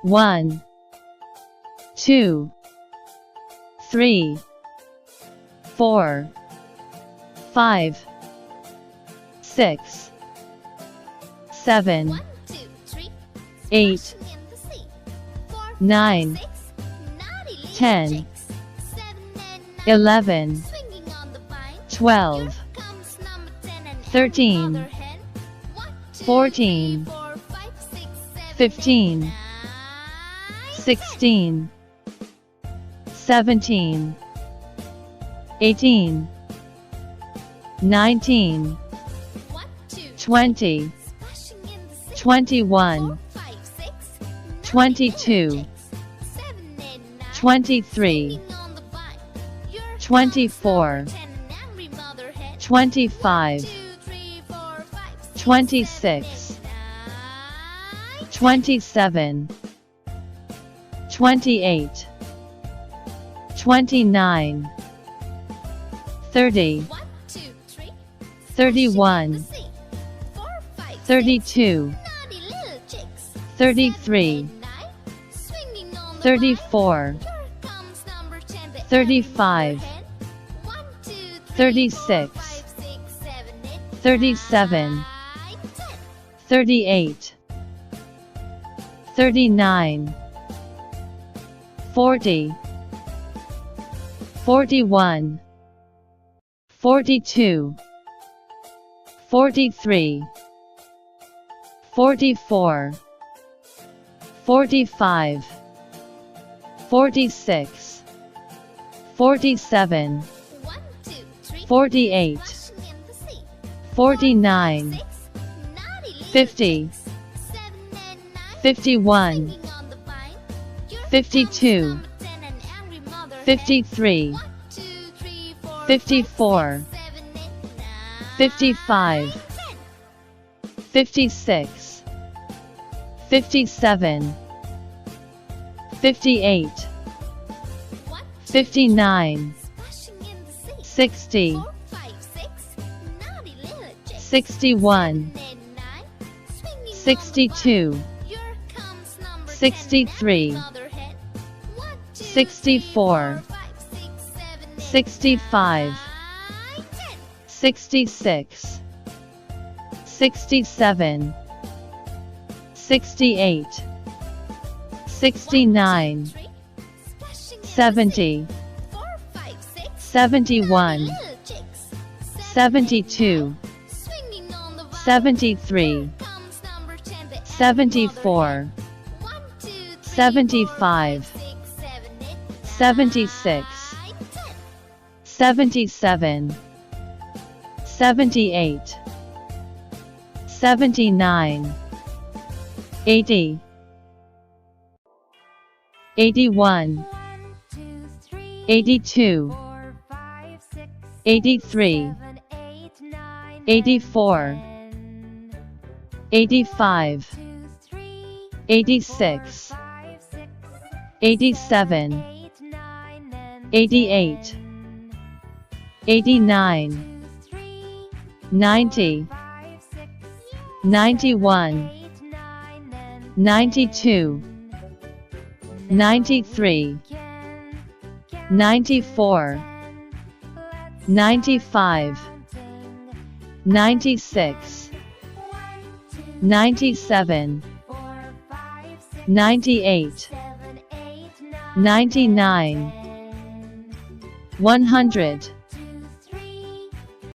1, 2, 3, 4, 5, 6, 7, 8, 9, 10, 11, 12, 13, 14, 15, 16, 17, 18, 19, 20, 21, 22, 23, 24, 25, 26, 27, 28, 29, 30, 31, 32, 33, 34, 35, 36, 37, 38, 39, 40, 41, 42, 43, 44, 45, 46, 47, 48, 49, 50, 51, 52, 53, 54, 55, 56, 57, 58, 59, 60, 61, 62, 63, 64, 65, 66, 67, 68, 69, 70, 71, 72, 73, 74, 75, 76, 77, 78, 79, 80, 81, 82, 83, 84, 85, 86, 87, 88, 89, 90, 91, 92, 93, 94, 95, 96, 97, 98, 99, 100.